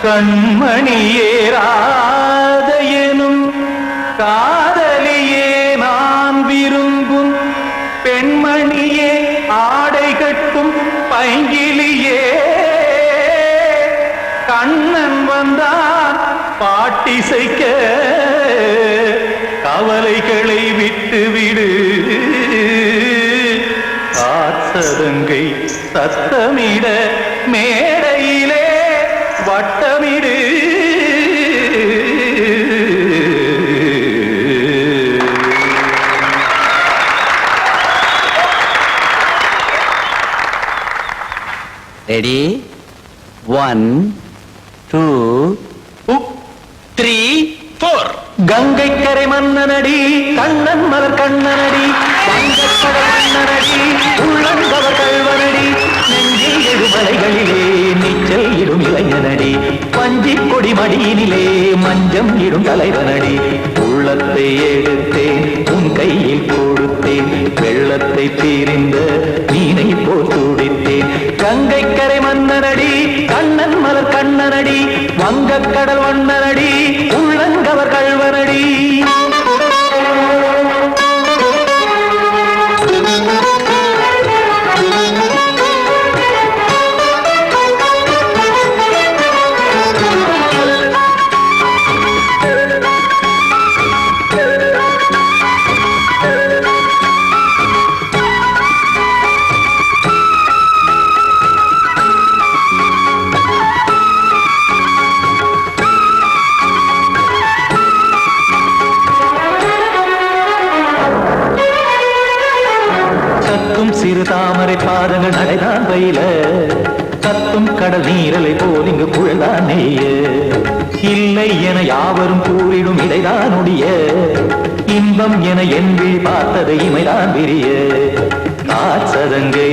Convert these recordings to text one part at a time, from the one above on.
கண்மணியேராதையனும் காதலியே நான் விரும்பும் பெண்மணியே ஆடை கட்டும் பைங்கிலியே கண்ணன் வந்தான் பாட்டிசைக்க கவலைகளை விட்டுவிடு காற்சதங்கை சத்தமிட மேடையிலே வட்டமிடு ரெடி 1 2 3 4 கங்கை கரை மன்னனடி கண்ணன் மலர் கண்ணனடி வங்கக்கடல் மன்னனடி உள்ளங்கவர் கல்வனடி நெஞ்சில் எழுமலைகளிலே நீச்சல் இடும் இளைஞனடி பஞ்சி கொடி மடியினிலே மஞ்சம் இடும் தலைவனடி உள்ளத்தை எடுத்தேன் உன் கையில் கொடுத்தேன் வெள்ளத்தை தீரிந்த மீனை போல் துடித்தேன் கங்கை கரை மன்னனடி கண்ணன் மலர் கண்ணனடி வங்கக்கடல் வண்ணனடி உள்ளங்கவர் கல்வனடி சிறு தாமரை பாதங்கள் நடைதான் பயில கத்தும் கடல் நீரலை போல் இங்கு புழல்தான் நெய்ய இல்லை என யாவரும் கூறிடும் இடைதான் ஒடிய இன்பம் என என் விழி பார்த்தது இமைதான் விரிய காற்சதங்கை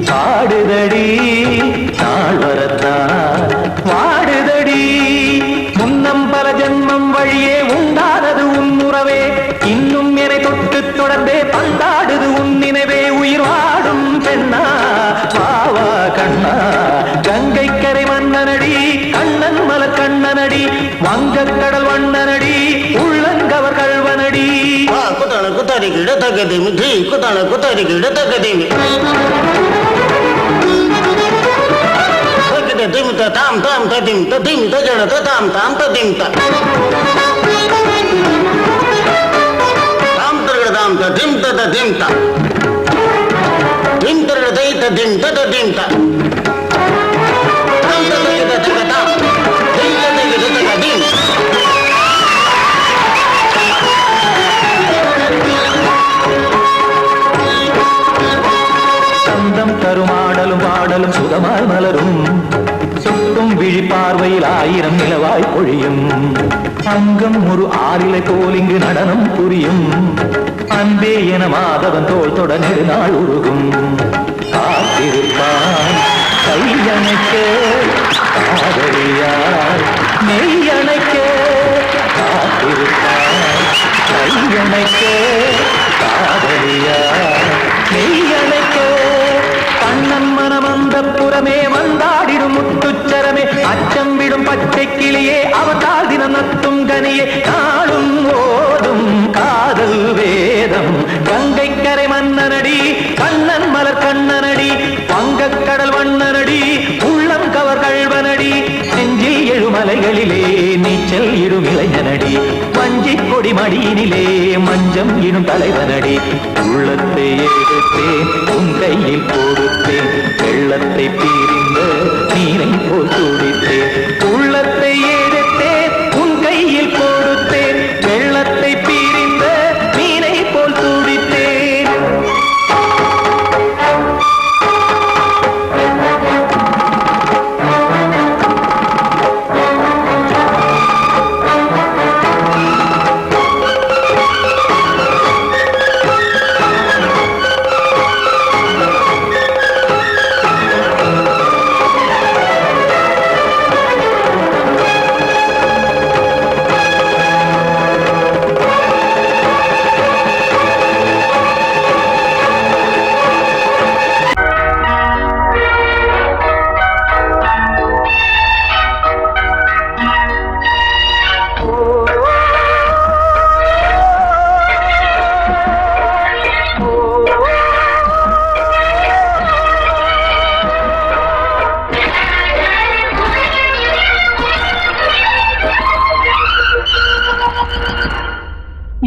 பாடுதடி நாள் வரத்தான் வாடுதடி முன்னம் பல ஜன்மம் வழியே உண்டானது உன் உறவே இன்னும் என்னை தொட்டு தொடர்ந்தே பந்தாடுது உன் நினைவே உயிர் வாடும் பெண்ணா வாவா கண்ணா கங்கை கரை மன்னனடி கண்ணன் மலர் கண்ணனடி வங்கக்கடல் வண்ணனடி உள்ளங்கவர் கல்வனடி குத்தான குத்தாரி கிட தகதிமி தி குத்தான குத்தாரி கிட தகதிமி தகத திம் தாம் தாம் ததிம் ததிம் தஜட தாம் தாம் ததிம் தாம் தாம் ததிம் ததிம் தாம் திம் தரதை ததிம் ததிம் தாம் தாம் ததிம் ததிம் தாம் திம் ததிம் ததிம் சந்தம் தருமாடலும் பாடலும் சுகமாய் மலரும் சுட்டும் விழி பார்வையில் ஆயிரம் நிலவாய் பொழியும் அங்கம் ஒரு ஆறிலை போல் இங்கு நடனம் புரியும் அன்பே என மாதவன் தோல் தொட நெடுநாள் உருகும் காத்திருப்பான் கையணைக்க காதலியார் மெய்யணைக்க காத்திருப்பான் கையணைக்க காதலியார் மெய்யணைக்க கண்ணன் மனம் அந்த புறமே வந்தாடிடும் முத்துச்சரமே அச்சம் விடும் பச்சை கிளியே அவதால் தினம் நத்தும் கனியே நாளும் ஓடும் காதல் வேதம் கங்கை கரை மன்னனடி கண்ணன் மலர் கண்ணனடி வங்கக்கடல் வண்ணனடி உள்ளம் கவர் கல்வனடி நெஞ்சில் எழுமலைகளிலே நீச்சல் இடும் இளைஞனடி வஞ்சி கொடி மடியினிலே மஞ்சம் இடும் தலைவனடி உள்ளத்தை எடுத்தேன் உன் கையில் கொடுத்தேன் வெள்ளத்தை தீரிந்த நீரை போல் துடித்தேன் உள்ளத்தை எடுத்தேன் உன் கையில் கொடுத்தேன் வெள்ளத்தை பீரிந்த மீனை போல் துடித்தேன்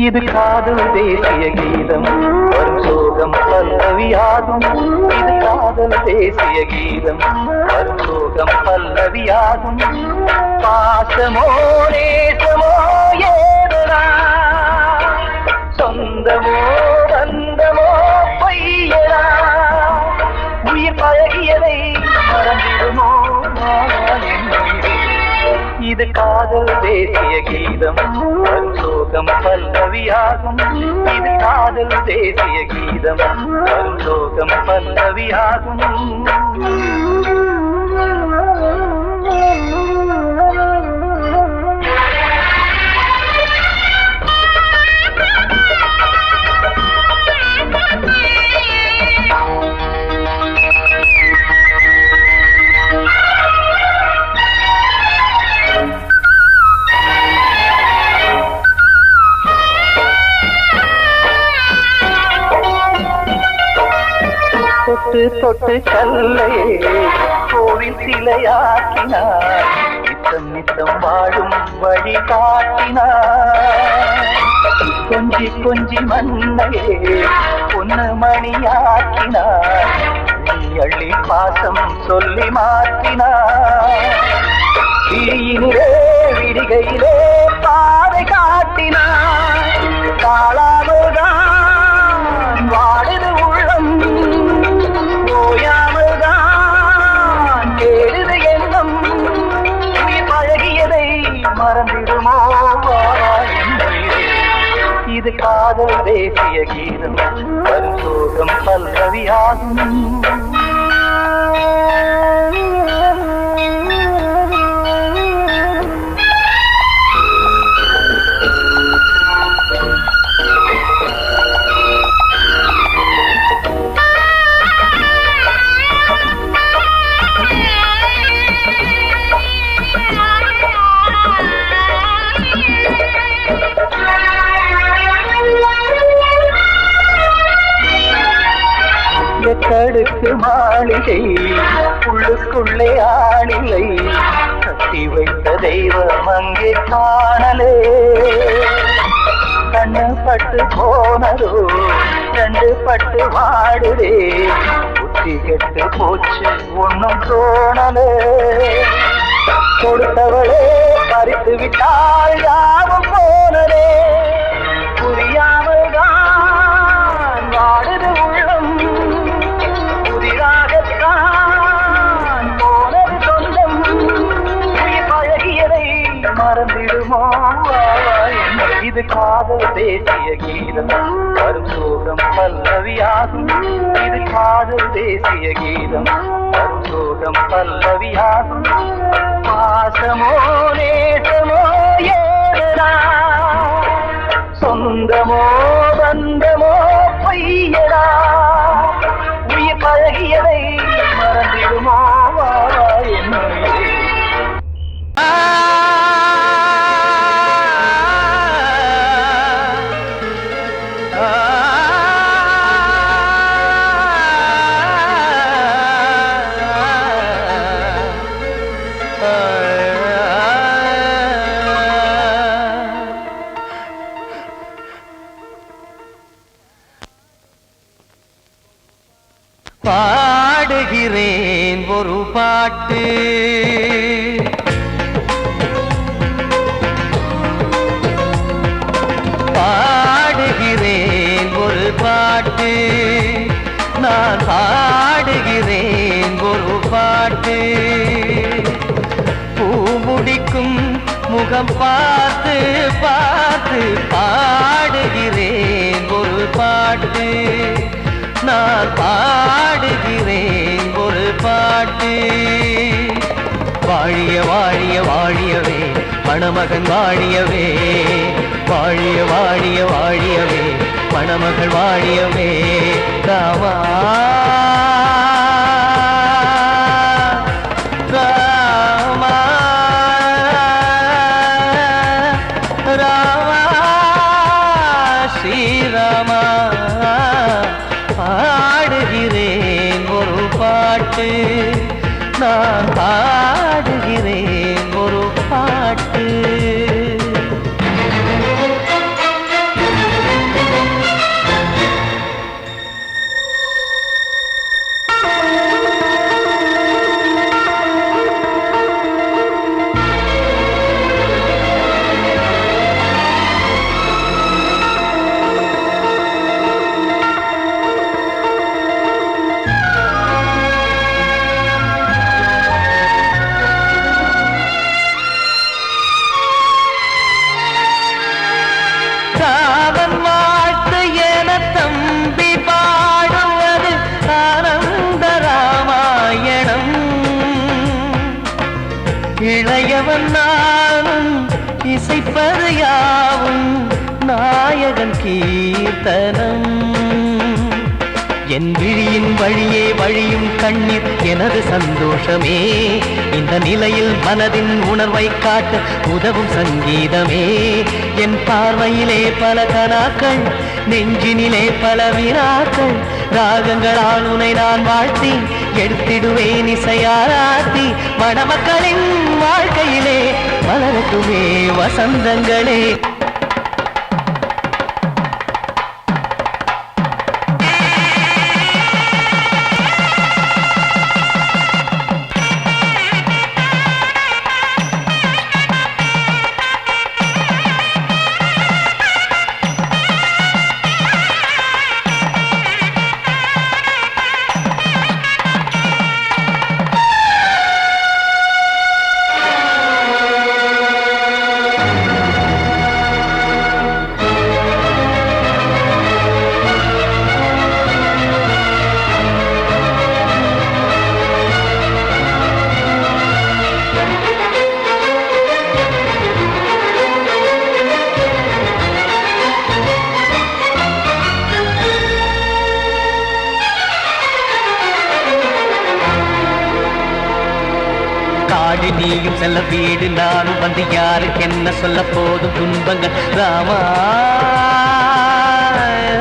இது காதல் தேசிய கீதம் வரும் சோகம் பல்லவியாகும். இது காதல் தேசிய கீதம் வரும் சோகம் பல்லவியாகும். பாசமோ நேசமோ ஏதனா, சொந்தமோ பந்தமோ பொய்யனா, உயிர் பழகியதை மறந்திடுமோ இது காதல் தேசிய கீதம் வரும் சோகம் பல்லவியாகும். இது காதல் தேசிய கீதம் வரும் சோகம் பல்லவியாகும். தொட்டு தொட்டு கல்லையே கோவில் சிலையாக்கினார், நித்தம் நித்தம் வாழும் வழி காட்டினார். கொஞ்சி கொஞ்சி மண்ணையே பொன்னு மணியாக்கினார், அள்ளி அள்ளி பாசம் சொல்லி மாற்றினார். விழியினிலே விடிகையிலே பாதை காட்டினார், காளாமல்தான் வாடுது உள்ளம், ஓயாமல்தான் கேடுது எண்ணம். உயிர் பழகியதை மறந்திடுமோ இது காதல் தேசிய கீதம் வரும் சோகம் பல்லவியாகும். எத்தடுக்கு மாளிகை உள்ளுக்குள்ளே ஆளிலை, கட்டி வைத்த தெய்வம் அங்கே காணலே. கண்ணு பட்டு போனதோ ரெண்டு பட்டு வாடுதே, புத்தி கெட்டு போச்சு ஒன்னும் தோணலே. கொடுத்தவளே பறித்து விட்டால் யாவும் போனதே, புரியாமல் தான் வாடுது உள்ளம். புதிராகத்தான் போனது சொந்தம், உயிர் பழகியதை மறந்திடுமோ இது காதல் தேசிய கீதம் வரும் சோகம் பல்லவியாகும். இது காதல் தேசிய கீதம் வரும் சோகம் பல்லவியாகும். பாசமோ நேசமோ ஏதனா, சொந்தமோ பந்தமோ பொய்யடா, உயிர் பழகியதை மறந்திடுமோ என்னுடைய பாடுகிறேன் ஒரு பாட்டு, பாடுகிறேன் ஒரு பாட்டு, நான் பாடுகிறேன் ஒரு பாட்டு. பூமுடிக்கும் முகம் பார்த்து பார்த்து பாடுகிறேன் ஒரு பாட்டு, நான் பாடுகிறேன் ஒரு பாட்டு. வாழிய வாழிய வாழியவே மணமகன் வாழியவே, வாழிய வாழிய வாழியவே மணமகள் வாழியவே. ராமா ராமா ராமா ஸ்ரீராமா. பாடுகிறேன் ஒரு பாட்டு, நான் பாடுகிறேன் ஒரு பாட்டு. நாயகன் கீர்த்தனம். என் விழியின் வழியே வழியும் கண்ணீர் எனது சந்தோஷமே. இந்த நிலையில் மனதின் உணர்வை காட்ட உதவும் சங்கீதமே. என் பார்வையிலே பல கனாக்கள், நெஞ்சினிலே பல வினாக்கள். ராகங்களால் உனை நான் வாழ்த்தி எடுத்திடுவேன் இசையாராத்தி. மணமக்களின் வாழ்க்கையிலே மலரட்டுமே வசந்தங்களே. காடு நீயும் செல்ல வீடு நானும் வந்து யாருக்கு என்ன சொல்ல போதும் துன்பங்கள். ராமா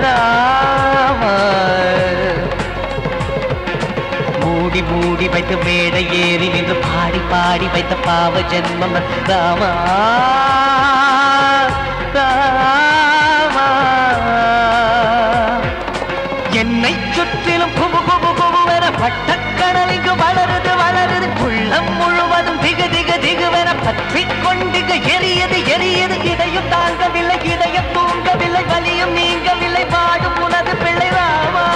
ராமா மூடி மூடி வைத்து மேடை ஏறி நின்று பாடி பாடி வைத்த பாவ ஜென்மம். ராமா ராமா என்னை சுற்றிலும் குபு குபு குபுவென பட்டக்கடல் இங்கு வளருது வளருது. உள்ளம் முழுவதும் திகு திகு திகுவென பற்றி கொண்டிக எரியது எரியது. இதையும் தாங்கவில்லை இதயம் தூங்கவில்லை வலியும் நீங்கவில்லை வாடும் உனது பிள்ளை ராமா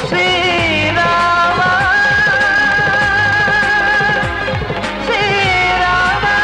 ஸ்ரீராமா ஸ்ரீராமா.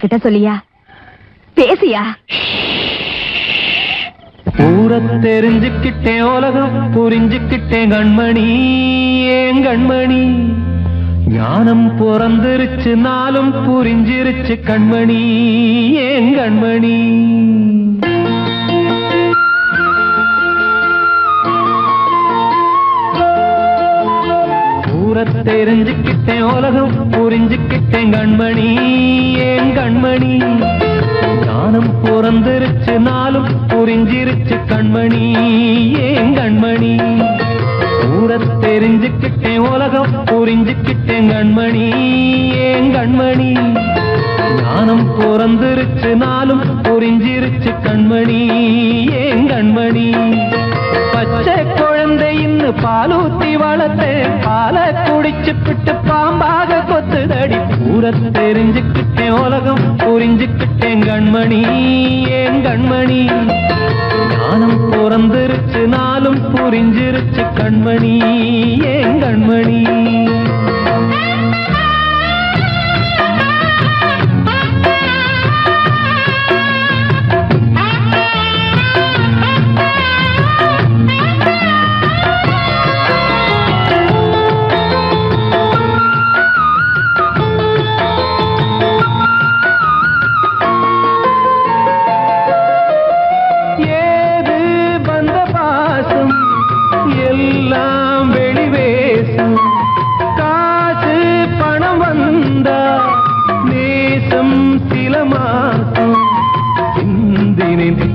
என்கிட்ட சொல்லியா? பேசியா? ஊரை தெரிஞ்சுக்கிட்டேன், உலகம் புரிஞ்சுக்கிட்டேன் கண்மணி, ஏன் கண்மணி. ஞானம் பிறந்திருச்சு, நாளும் புரிஞ்சிருச்சு கண்மணி, ஏன் கண்மணி. ஊரை தெரிஞ்சுக்கிட்டேன், உலகம் புரிஞ்சுக்கிட்டேன் கண்மணி, ஏன் கண்மணி. ஞானம் பிறந்திருச்சு, நாளும் புரிஞ்சிருச்சு கண்மணி, ஏன் கண்மணி. ஊரை தெரிஞ்சுக்கிட்டேன், உலகம் புரிஞ்சுக்கிட்டேன் கண்மணி, ஏன் கண்மணி. ஞானம் பிறந்திருச்சு, நாளும் புரிஞ்சிருச்சு கண்மணி, ஏன் கண்மணி. பச்சை குழந்தை இன்னும் பாலூத்தி வளர்த்தேன், பாலை குடிச்சு பிட்டு பாம்பாக கொத்துதடி. ஊரை தெரிஞ்சுக்கிட்டேன், உலகம் புரிஞ்சுக்கிட்டேன் கண்மணி, ஏன் கண்மணி. ஞானம் பிறந்திருச்சு, நாளும் புரிஞ்சிருச்சு கண்மணி, ஏன் கண்மணி.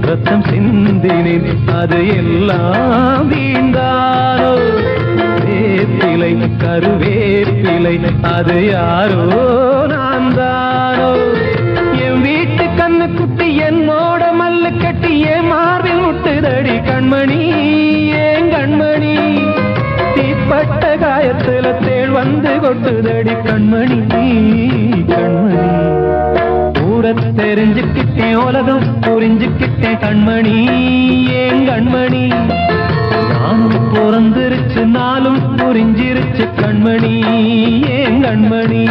ரத்தம் சிந்தினேன், அது எல்லாம் வீண்டாரோ. வேப்பிலை கருவேப்பிலை, அது யாரோ நான் தானோ. என் வீட்டு கண்ணு குட்டி என்னோட மல்லு கட்டி என் மார்பில் முட்டுதடி கண்மணி, ஏன் கண்மணி. தீப்பட்ட காயத்துல தேள் வந்து கொட்டுதடி கண்மணி, கண்மணி. ஊரை தெரிஞ்சுக்கிட்டேன், உலகம் புரிஞ்சுக்கிட்டேன் கண்மணி, ஏன் கண்மணி. ஞானம் பிறந்திருச்சு, நாளும் புரிஞ்சிருச்சு கண்மணி, ஏன் கண்மணி.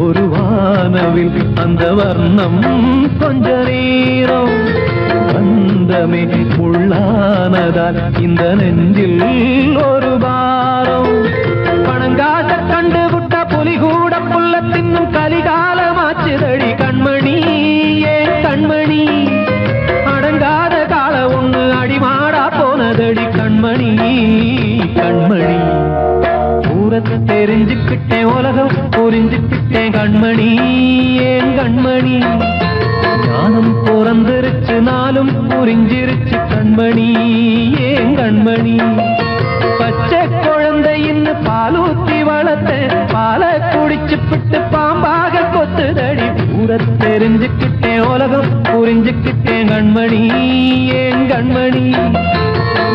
ஒரு வானவில் அந்த வர்ணம் கொஞ்ச நேரம் வந்தமே உள்ளானதால் இந்த நெஞ்சில் ஒரு பாரம். பணங்காச கண்டு விட்ட புலி கூட புல்ல தின்னும் கலிகாலமாச்சுதடி கண்மணி, ஏன் கண்மணி. அடங்காத கால ஒண்ணு அடிமாடா போனதடி கண்மணி, கண்மணி. ஊரை தெரிஞ்சுக்கிட்டேன், உலகம் புரிஞ்சுக்கிட்டேன் கண்மணி, ஏன் கண்மணி. ஞானம் பிறந்திருச்சு, நாளும் புரிஞ்சிருச்சு கண்மணி, ஏன் கண்மணி. பச்சை குழந்தை இன்னும் பாலூத்தி வளர்த்தேன், பாலை குடிச்சு பிட்டு பாம்பாக கொத்துதடி. ஊரை தெரிஞ்சுக்கிட்டேன், உலகம் புரிஞ்சுக்கிட்டேன் கண்மணி, ஏன் கண்மணி.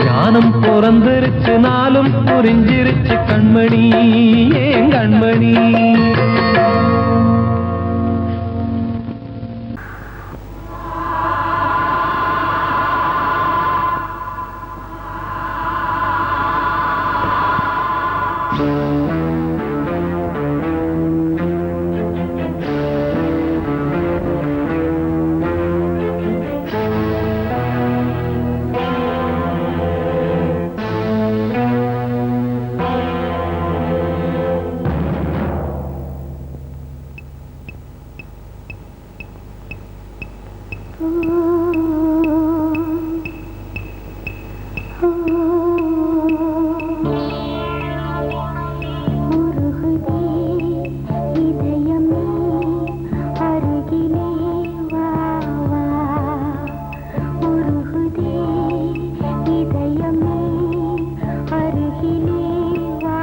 ஞானம் பிறந்திருச்சு, நாளும் புரிஞ்சிருச்சு கண்மணி, ஏன் கண்மணி. இதயமே அருகிலே வா.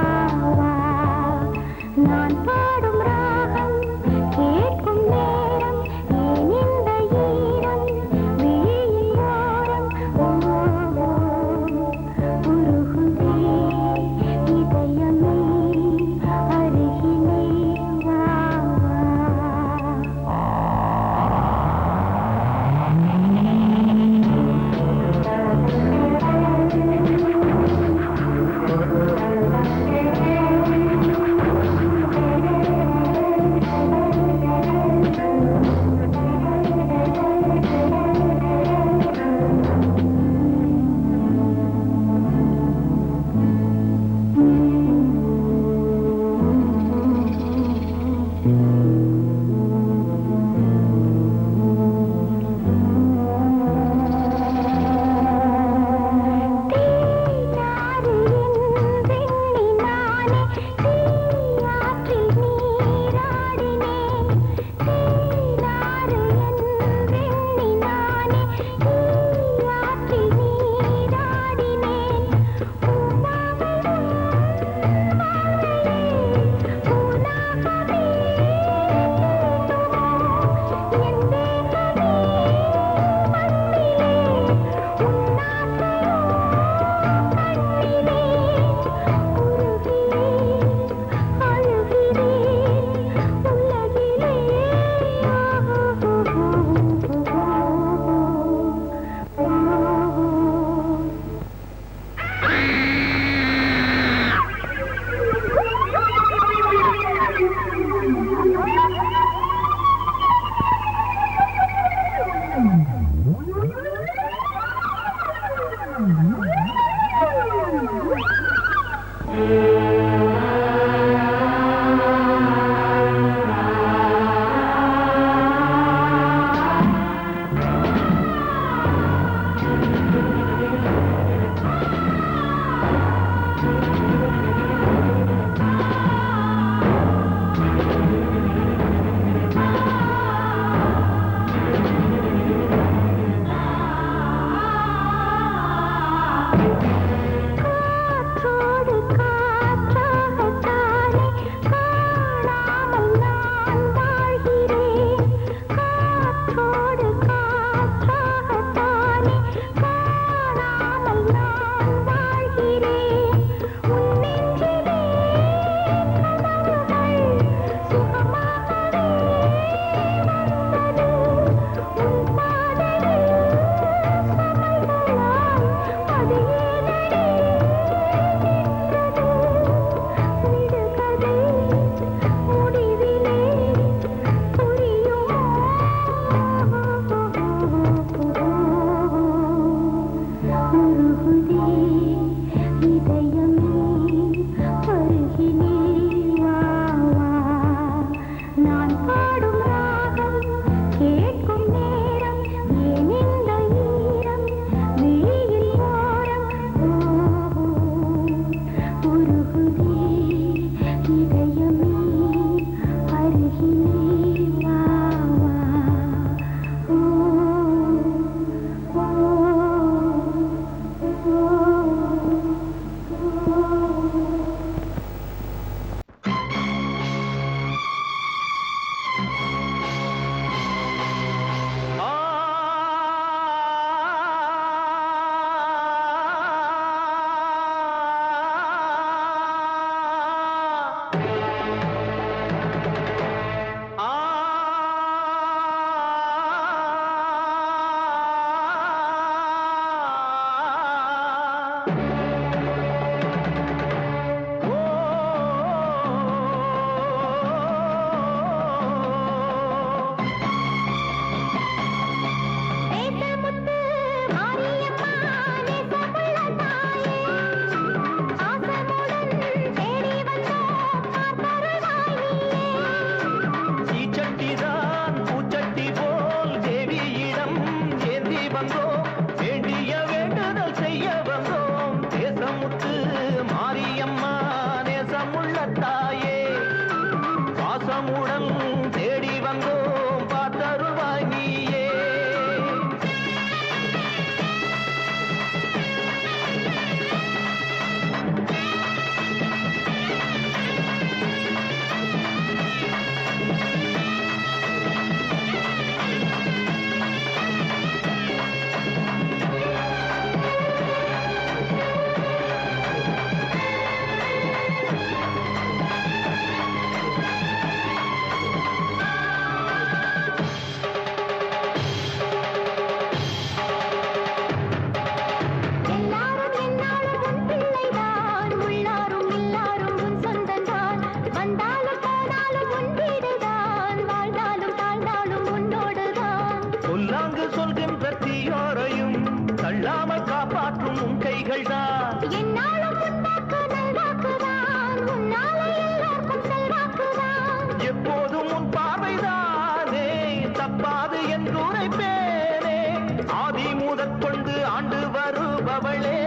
கொண்டு ஆண்டு வருபவளே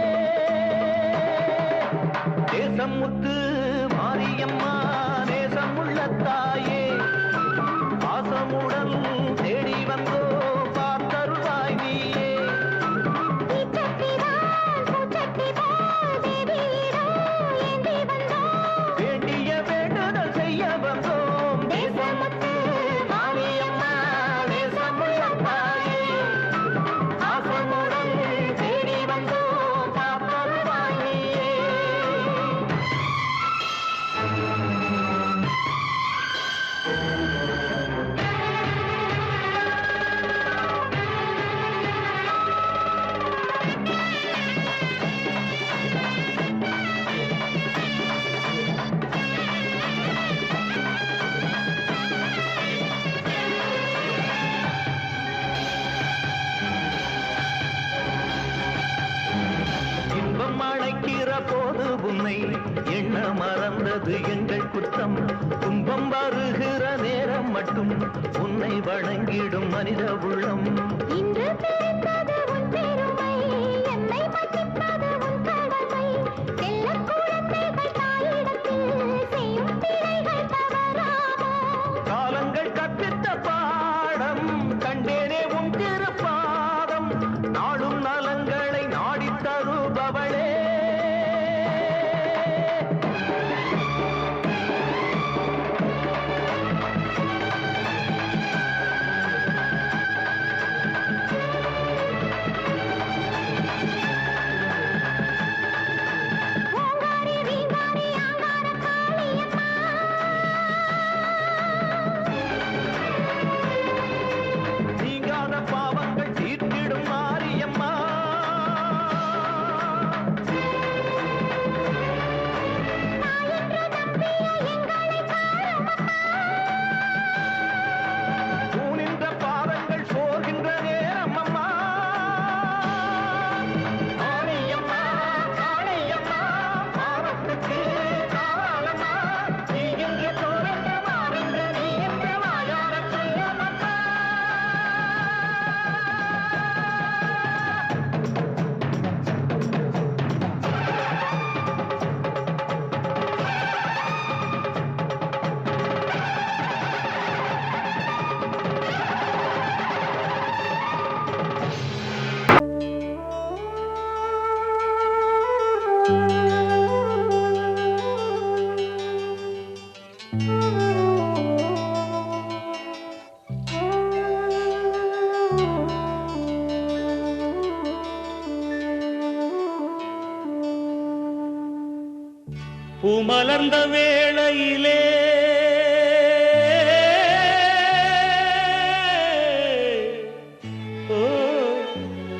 தேசம் முத்து மாரியம்மா நேசமுள்ள தாயே பாசமுடன் தேடி வந்தோ பார்த்தருவாய் நீயே வேண்டிய வேண்டுதல் செய்ய வந்தோம் தேசமுத்து மாரியம்மா நேசமுள்ள தாயே பாசமுடன் தேடி வந்தோ பார்த்தருவாய் நீயே இன்பம் அழைக்கிற போது உன்னை எண்ண மறந்தது எங்கள் குற்றம் துன்பம் வருகிற நேரம் மட்டும் உன்னை வணங்கிடும் மனித உள்ளம் இன்று பிறந்தது உன் பெருமை என்னை மதிப்பது உன் கடமை செல்ல குழந்தைகள் தாயிடத்தில் செய்யும் பிழைகள் தவறாமோ காலங்கள் கற்பித்த பாடம் கண்டேனே உன் திருப்பாதம் நாடும் நலங்களை நாடித் தருபவளே ஓங்காரி வீங்காரி ஆங்கார காளியம்மா நீங்காத பாவங்கள் தீர்த்திடும் மாரியம்மா தூணின்ற பாதங்கள் சோர்கின்ற நேரம் அம்மா மாரியம்மா காளியம்மா பாவத்துக்கு காலம்மா நீ என்று தோன்ற மாறின்ற நீ என்று வாயார சொல்லம்மா பூமலர்ந்த வேளையிலே ஓ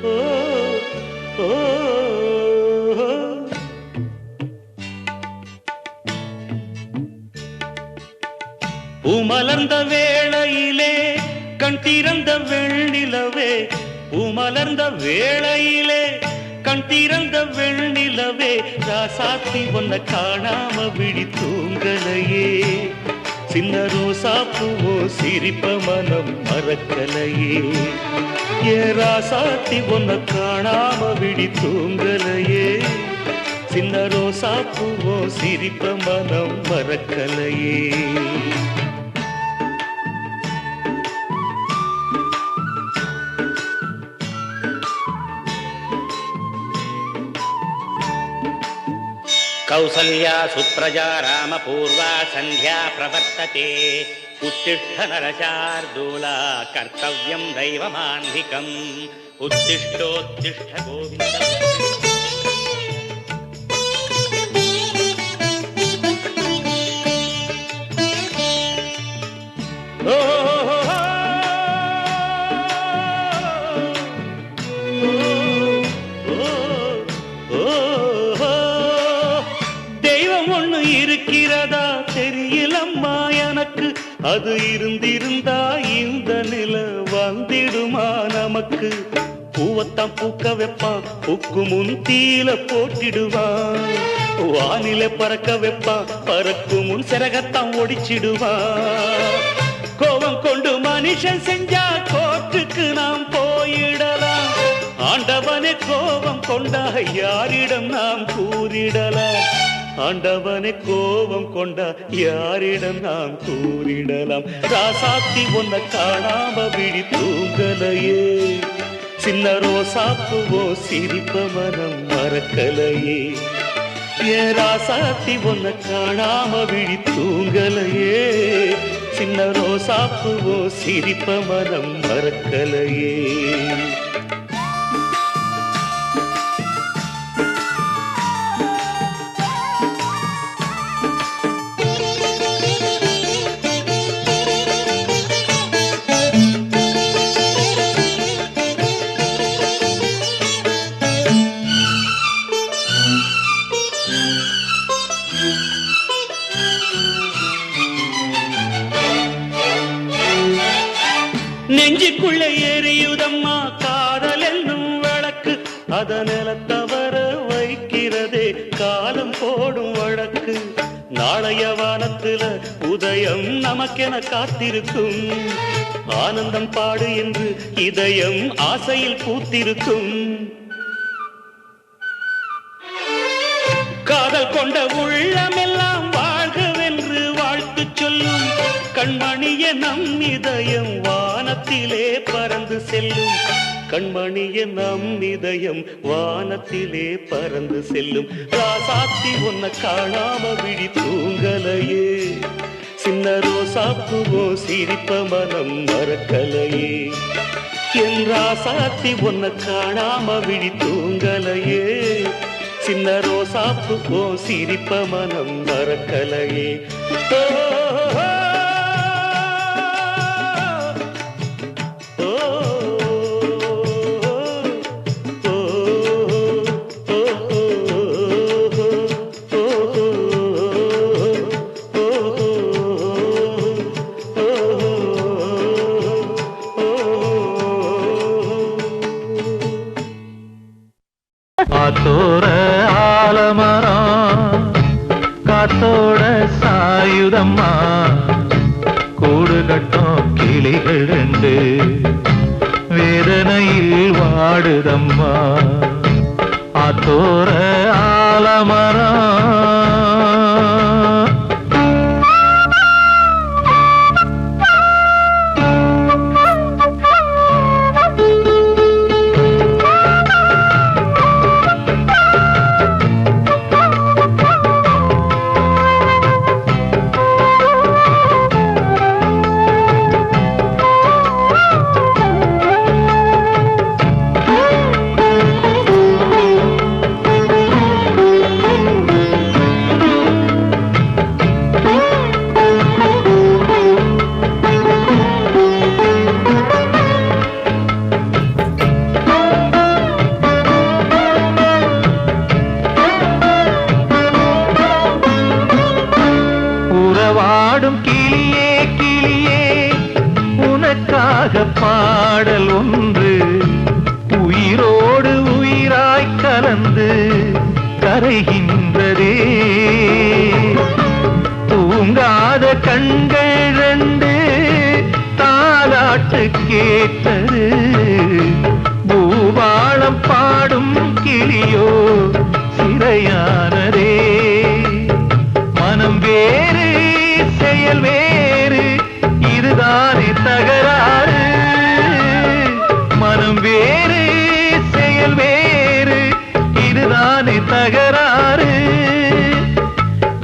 ஓ ஓ பூமலர்ந்த வேளையிலே கண் திறந்த வெண்ணிலவே பூமலர்ந்த வேளையிலே கண் திறந்த வெண்ணிலவே ராசாத்தி ஒன்ன காணாம விழி தூங்கலையே சின்ன ரோசா பூவோ சிரிப்ப மனம் மறக்கலையே ஏ ராசாத்தி ஒன்ன காணாம விழி தூங்கலையே சின்ன ரோசா பூவோ சிரிப்ப மனம் மறக்கலையே कौसल्या सुप्रजा रामपूर्वा सन्ध्या प्रवर्तते उत्तिष्ठ नरशार्दूला कर्तव्यं दैवमान्धिकम् उत्तिष्ठोत्तिष्ठ गोविन्द இருக்கிறதா தெரியலம்மா எனக்கு அது இருந்திருந்தா இந்த நில வந்திடுமா நமக்கு பூவத்தான் பூக்க வைப்பான் பூக்கு முன் தீல போட்டிடுவான் வானில பறக்க வைப்பான் பறக்கும் முன் சிறகத்தான் ஒடிச்சிடுவான் கோபம் கொண்டு மனுஷன் செஞ்சா கோர்ட்டுக்கு நாம் போயிடலாம் ஆண்டவன் கொண்டா யாரிடம் நாம் கூறிடலாம் ஆண்டவனை கோபம் கொண்டா யாரிடம் நாம் கூறிடலாம் ராசாத்தி ஒன்ன காணாம விழி தூங்கலையே சின்ன ரோசாப்புவோ சிரிப்ப மனம் மறக்கலையே ஏன் ராசாத்தி ஒன்ன காணாம விழி தூங்கலையே சின்ன ரோசாப்புவோ சிரிப்ப மனம் மறக்கலையே நெஞ்சுக்குள்ள எரியுதம்மா காதல் என்னும் விளக்கு அதனில தவற வைக்கிறதே காலம் போடும் வழக்கு நாளைய வானத்துல உதயம் நமக்கென காத்திருக்கும் ஆனந்தம் பாடு என்று இதயம் ஆசையில் பூத்திருக்கும் காதல் கொண்ட உள்ளமெல்லாம் வாழ்கவென்று வாழ்த்து சொல்லும் கண்மணிய நம் இதயம் வானத்திலே பறந்து செல்லும் கண்மணிய நம் இதயம் வானத்திலே பறந்து செல்லும் ராசாத்தி உன்னை காணாம விழி தூங்கலையே சின்ன ரோசாப்புவோ சிரிப்ப மனம் மறக்கலையே என் ராசாத்தி உன்னை காணாம விழி தூங்கலையே சின்ன ரோசாப்புவோ சிரிப்ப மனம் மறக்கலையே காத்தோர ஆலமரம் காத்தோட சாயுதம்மா கூடு கட்டும் கிளிகள் ரெண்டு வேதனையில் வாடுதம்மா ஆத்தோர ஆலமரம் கிளியே கிளியே உனக்காக பாடல் ஒன்று உயிரோடு உயிராய் கலந்து கரைகின்றதே தூங்காத கண்கள் ரெண்டு தாலாட்டு கேட்டது பூவாளம் பாடும் கிளியோ சிறையானதே மனம் வேறு செயல் வேறு இதுதானே தகராறு மனம் வேறு செயல் வேறு இதுதானே தகராறு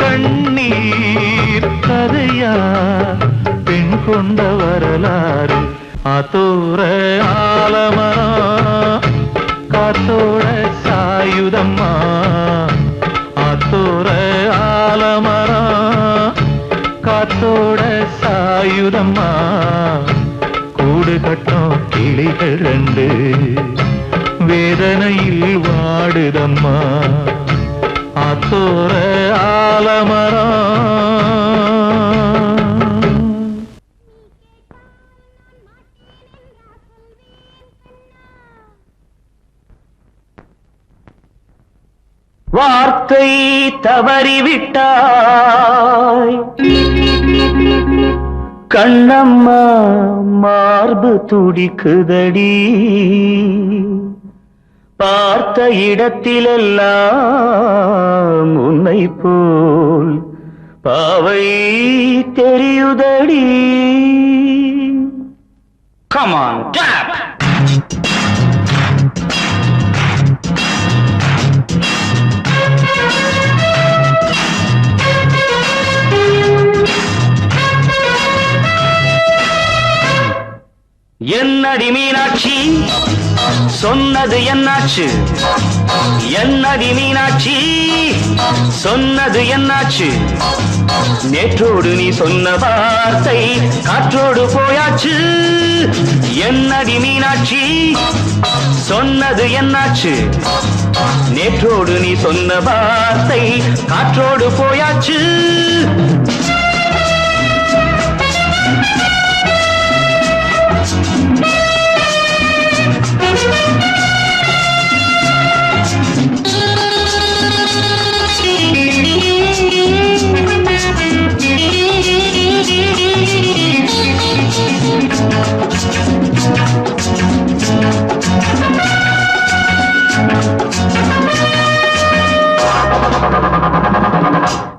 கண்ணீர் கதையா பெண் கொண்ட வரலாறு ஆத்தோர ஆலமரம் காத்தோட சாயுதம்மா ஆத்தோர ஆலமரம் காத்தோட சாயுதம்மா கூடு கட்டும் கிளிகள் ரெண்டு வேதனையில் வாடுதம்மா ஆத்தோர ஆலமரம் வார்த்தை தவறிவிட்டாய் கண்ணம்மா மார்பு துடிக்குதடி பார்த்த இடத்திலெல்லாம் உன்னை போல் பாவை தெரியுதடி. Come on, tap! என்னடி மீனாட்சி சொன்னது என்னாச்சு? என்னடி மீனாட்சி சொன்னது என்னாச்சு? நேற்றோடு நீ சொன்ன வார்த்தை காற்றோடு போயாச்சு. என்னடி மீனாட்சி சொன்னது என்னாச்சு? நேற்றோடு நீ சொன்ன வார்த்தை காற்றோடு போயாச்சு.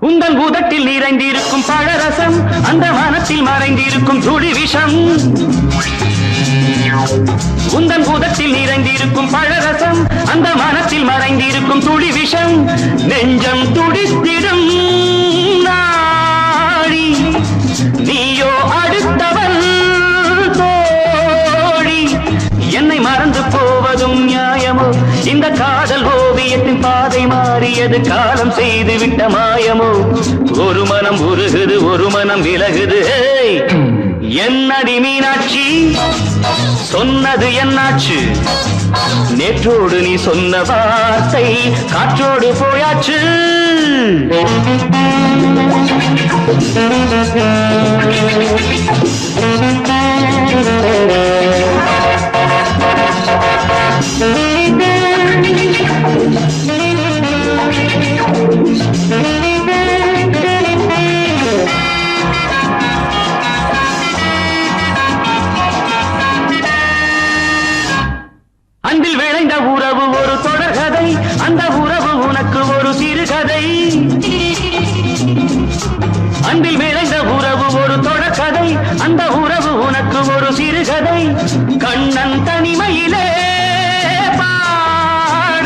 உந்தன் உதட்டில் நிறைந்திருக்கும் பழரசம், அந்த மனத்தில் மறைந்திருக்கும் துளி விஷம். உந்தன் உதட்டில் நிறைந்திருக்கும் பழரசம், அந்த மனத்தில் மறைந்திருக்கும் துளி விஷம். நெஞ்சம் துடித்திடும் நாடி, நீயோ அடுத்தவன் தோழி. என்னை மறந்து போவதும் நியாயமோ? இந்த காதல் ஓவியத்தின் பாதை மாறியது, காலம் செய்து விட்ட மாயமோ? ஒரு மனம் உருகுது, ஒரு மனம் விலகுது. என்னடி மீனாட்சி சொன்னது என்னாச்சு? நேற்றோடு நீ சொன்ன வார்த்தை காற்றோடு போயாச்சு. அன்பில் விளைந்த உறவு ஒரு தொடர்கதை, அந்த உறவு உனக்கு ஒரு சிறுகதை. அன்பில் விளைந்த உறவு ஒரு தொடர்கதை, அந்த உறவு உனக்கு ஒரு சிறுகதை. கண்ணன் தனிமையிலே பாட,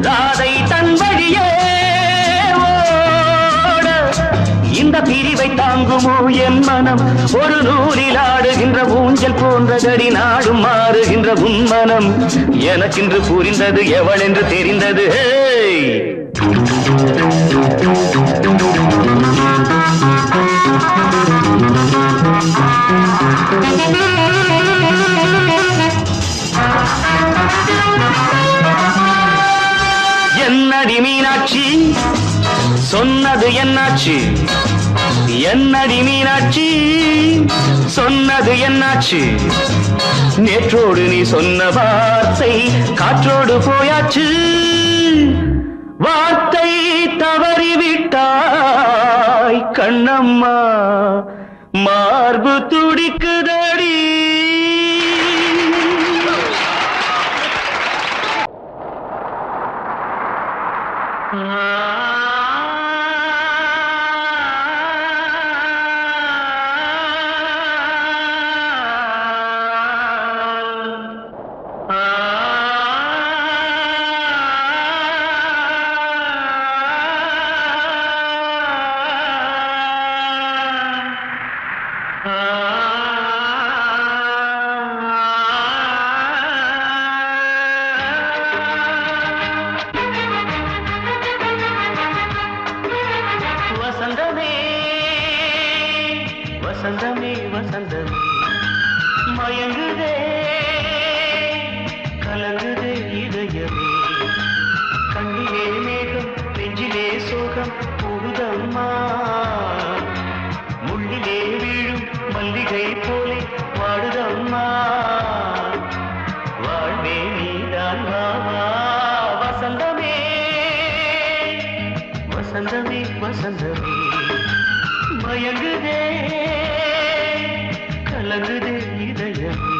ராதை தன் வழியே ஓட. இந்த பிரிவை தாங்குமோ என் மனம்? ஒரு நூலில் ஆடுகின்ற ஊஞ்சல் போன்றதடி நாடும் மாறுகின்ற உன்மனம். எனக்கென்று புரிந்தது எவள் என்று தெரிந்தது. என்னடி மீனாட்சி சொன்னது என்னாச்சு? என்னடி மீனாட்சி சொன்னது என்னாச்சு? நேற்றோடு நீ சொன்ன வார்த்தை காற்றோடு போயாச்சு. வார்த்தை தவறிவிட்டாய் கண்ணம்மா, மார்பு துடிக்குதடி. வசந்தமே வசந்தமே வசந்தமே மயங்குதே கலங்குதே இதயமே. கண்ணிலே மேகம் நெஞ்சிலே சோகம் கூடுதம்மா. முள்ளிலே வீழும் மல்லிகை போலே வாடுதம்மா. வாழ்வே நீதான் வாவா. வசந்தமே வசந்தமே வசந்தமே மயங்குதே கலங்குதே இதயமே.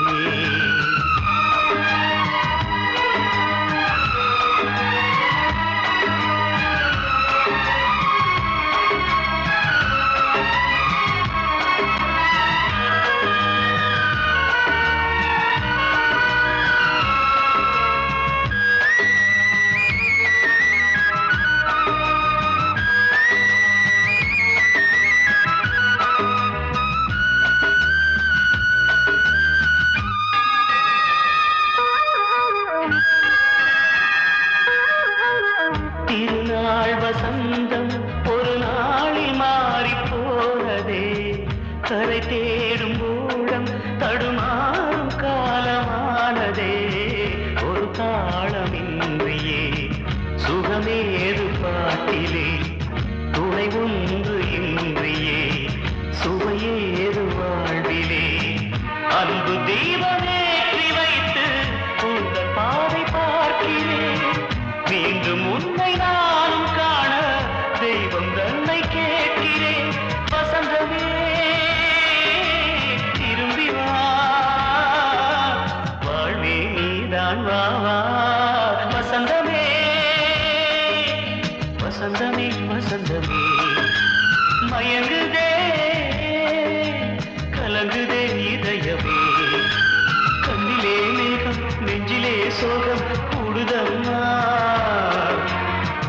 மயங்குதே கலங்குதே இதயமே கண்ணிலே மேகம் நெஞ்சிலே சோகம் கூடுதம்மா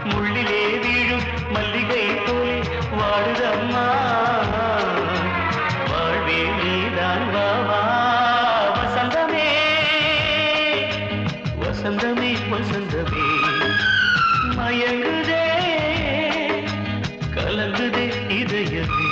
முள்ளிலே வீழும் மல்லிகை போலே வாடுதம்மா வாழ்வே நீதான் வாவா வசந்தமே வசந்தமே வசந்தமே மயங்குதே கலங்குதே இதயமே